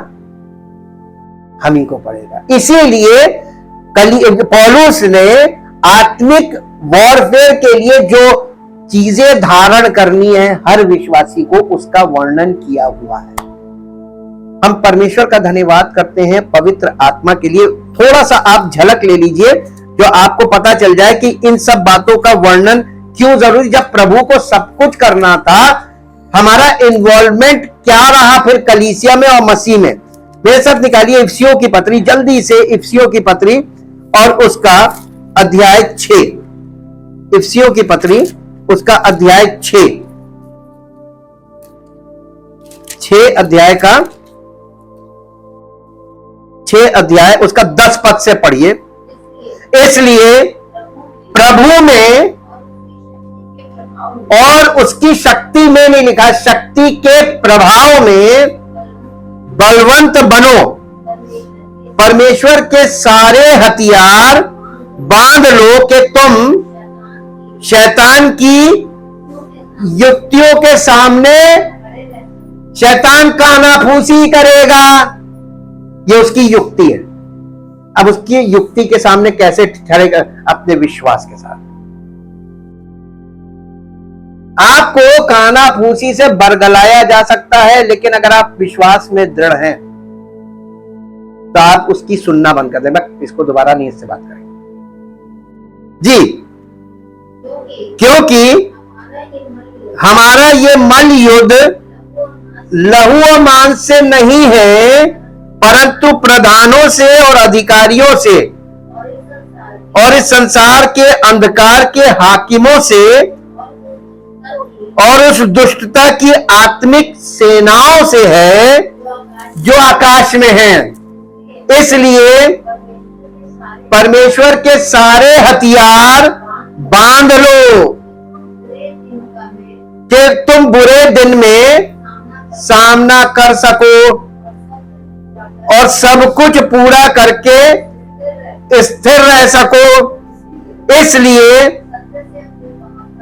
हम ही को पड़ेगा। इसीलिए पौलुस ने आत्मिक वॉरफेयर के लिए जो चीजें धारण करनी है हर विश्वासी को, उसका वर्णन किया हुआ है। हम परमेश्वर का धन्यवाद करते हैं पवित्र आत्मा के लिए। थोड़ा सा आप झलक ले लीजिए जो आपको पता चल जाए कि इन सब बातों का वर्णन क्यों जरूरी। जब प्रभु को सब कुछ करना था, हमारा इन्वॉल्वमेंट क्या रहा फिर कलीसिया में और मसीह में? मेरे साथ निकालिए इफिसियों की पत्री, जल्दी से इफिसियों की पत्री और उसका अध्याय 6। इफिसियों की पत्री उसका अध्याय 6। 6 अध्याय उसका 10 पद से पढ़िए। इसलिए प्रभु में और उसकी शक्ति में नहीं लिखा, शक्ति के प्रभाव में बलवंत बनो, परमेश्वर के सारे हथियार बांध लो कि तुम शैतान की युक्तियों के सामने, शैतान कानाफूसी करेगा, ये उसकी युक्ति है। अब उसकी युक्ति के सामने कैसे ठहरेगा? अपने विश्वास के साथ। आपको कानाफूसी से बरगलाया जा सकता है, लेकिन अगर आप विश्वास में दृढ़ हैं तो आप उसकी सुनना बंद कर दें। मैं इसको दोबारा नहीं इससे बात करेंगे जी, क्योंकि हमारा ये मल युद्ध लहू और मांस से नहीं है, परंतु प्रधानों से और अधिकारियों से और इस संसार के अंधकार के हाकिमों से और उस दुष्टता की आत्मिक सेनाओं से है जो आकाश में है। इसलिए परमेश्वर के सारे हथियार बांध लो कि तुम बुरे दिन में सामना कर सको और सब कुछ पूरा करके स्थिर रह सको। इसलिए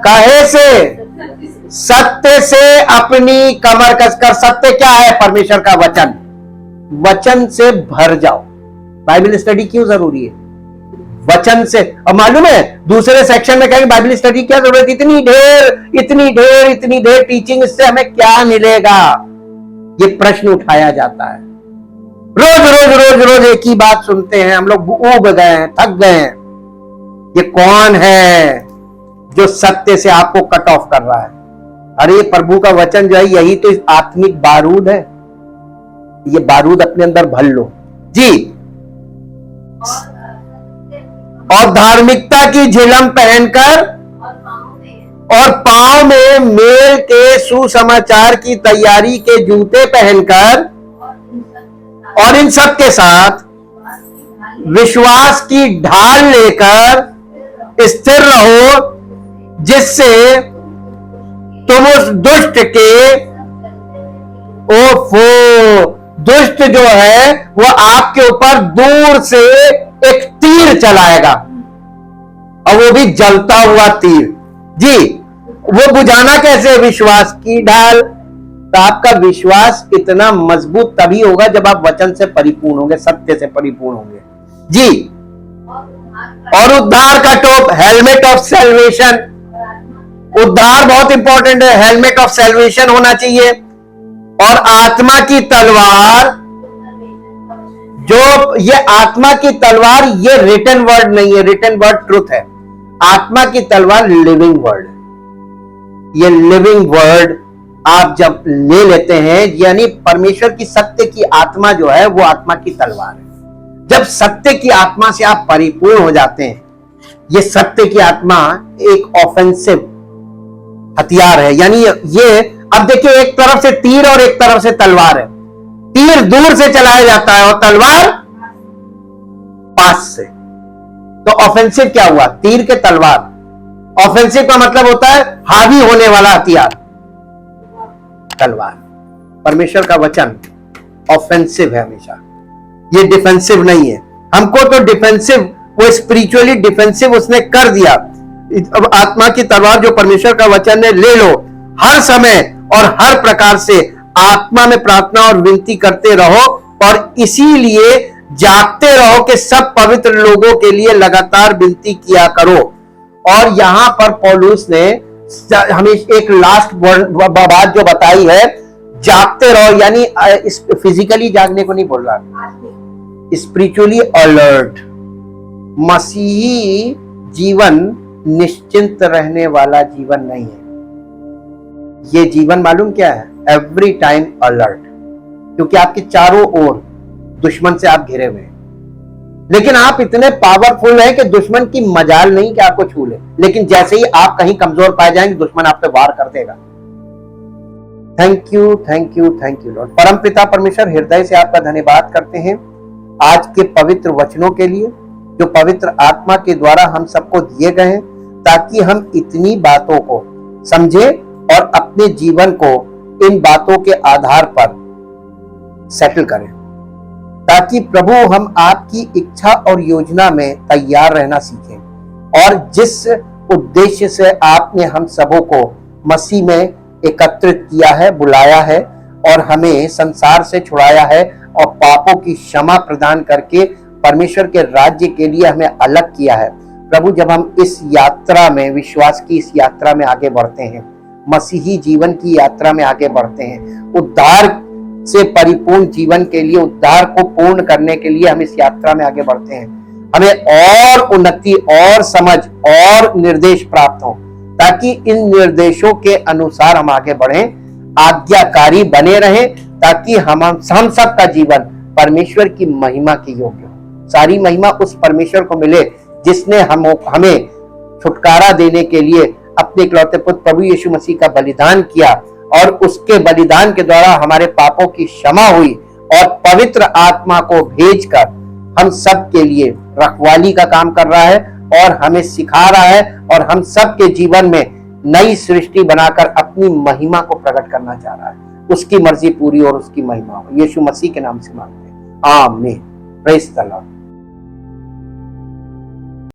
काहे से? सत्य से अपनी कमर कसकर। सत्य क्या है? परमेश्वर का वचन। वचन से भर जाओ। बाइबल स्टडी क्यों जरूरी है? वचन से। और मालूम है दूसरे सेक्शन में कहेंगे बाइबल स्टडी क्या जरूरत, इतनी ढेर टीचिंग, इससे हमें क्या मिलेगा? ये प्रश्न उठाया जाता है। रोज एक ही बात सुनते हैं हम लोग, ऊब गए हैं, थक गए हैं। ये कौन है जो सत्य से आपको कट ऑफ कर रहा है? अरे प्रभु का वचन जो है यही तो आत्मिक बारूद है। ये बारूद अपने अंदर भर लो जी। और धार्मिकता की झिलम पहनकर और पांव में मेल के सुसमाचार की तैयारी के जूते पहनकर और इन सब के साथ विश्वास की ढाल लेकर स्थिर रहो, जिससे तुम उस दुष्ट के दुष्ट जो है वो आपके ऊपर दूर से एक तीर चलाएगा, और वो भी जलता हुआ तीर जी। वो बुझाना कैसे? विश्वास की ढाल। तो आपका विश्वास इतना मजबूत तभी होगा जब आप वचन से परिपूर्ण होंगे, सत्य से परिपूर्ण होंगे जी। और उद्धार का टोप, हेलमेट ऑफ सैल्वेशन। उद्धार बहुत इंपॉर्टेंट है, हेलमेट ऑफ सैल्वेशन होना चाहिए। और आत्मा की तलवार, जो ये आत्मा की तलवार ये रिटन वर्ड नहीं है, रिटन वर्ड ट्रुथ है। आत्मा की तलवार लिविंग वर्ड है। ये लिविंग वर्ड आप जब ले लेते हैं, यानी परमेश्वर की सत्य की आत्मा जो है वो आत्मा की तलवार है। जब सत्य की आत्मा से आप परिपूर्ण हो जाते हैं, ये सत्य की आत्मा एक ऑफेंसिव हथियार है। यानी ये, अब देखिए, एक तरफ से तीर और एक तरफ से तलवार है। तीर दूर से चलाया जाता है और तलवार पास से। तो ऑफेंसिव क्या हुआ? तीर के तलवार। ऑफेंसिव का मतलब होता है हावी होने वाला हथियार, तलवार। परमेश्वर का वचन ऑफेंसिव है हमेशा, ये डिफेंसिव नहीं है। हमको तो डिफेंसिव, वो स्पिरिचुअली डिफेंसिव उसने कर दिया। अब आत्मा की तलवार जो परमेश्वर का वचन है, ले लो। हर समय और हर प्रकार से आत्मा में प्रार्थना और विनती करते रहो, और इसीलिए जागते रहो कि सब पवित्र लोगों के लिए लगातार विनती किया करो। और यहां पर पौलुस ने हमें एक लास्ट बात जो बताई है, जागते रहो, यानी फिजिकली जागने को नहीं बोल रहा, स्पिरिचुअली अलर्ट। मसीही जीवन निश्चिंत रहने वाला जीवन नहीं है। ये जीवन मालूम क्या है? एवरी टाइम अलर्ट, क्योंकि आपके चारों ओर दुश्मन से आप घिरे हुए हैं। लेकिन आप इतने पावरफुल हैं कि दुश्मन की मजाल नहीं कि आपको छू ले, लेकिन जैसे ही आप कहीं कमजोर पाए जाएंगे दुश्मन आप पे वार कर देगा। Thank you, thank you, thank you Lord. परमपिता परमेश्वर, हृदय से आपका धन्यवाद करते हैं आज के पवित्र वचनों के लिए, जो पवित्र आत्मा के द्वारा हम सबको दिए गए हैं, ताकि हम इतनी बातों को समझें और अपने जीवन को इन बातों के आधार पर सेटल करें, ताकि प्रभु हम आपकी इच्छा और योजना में तैयार रहना सीखें और जिस उद्देश्य से आपने हम सबों को मसीह में एकत्रित किया है, बुलाया है और हमें संसार से छुड़ाया है और पापों की क्षमा प्रदान करके परमेश्वर के राज्य के लिए हमें अलग किया है। प्रभु, जब हम इस यात्रा में, विश्वास की इस यात्रा में आगे बढ़ते हैं, मसीही जीवन की यात्रा में आगे बढ़ते हैं, उद्धार से परिपूर्ण जीवन के लिए, उद्धार को पूर्ण करने के लिए हम इस यात्रा में आगे बढ़ते हैं, हमें और उन्नति और समझ और निर्देश प्राप्त हो, ताकि इन निर्देशों के अनुसार हम आगे बढ़ें, आज्ञाकारी बने रहें, ताकि हम सब का जीवन परमेश्वर की महिमा के योग्य हो। सारी महिमा उस परमेश्वर को मिले जिसने हमें छुटकारा देने के लिए अपने इकलौते पुत्र प्रभु यीशु मसीह का बलिदान किया और उसके बलिदान के द्वारा हमारे पापों की क्षमा हुई और पवित्र आत्मा को भेजकर हम सब के लिए रखवाली का काम कर रहा है और हमें सिखा रहा है और हम सब के जीवन में नई सृष्टि बनाकर अपनी महिमा को प्रकट करना चाह रहा है। उसकी मर्जी पूरी और उसकी महिमा हो। यीशु मसीह के नाम से मांगते हैं, आमीन। Praise the Lord.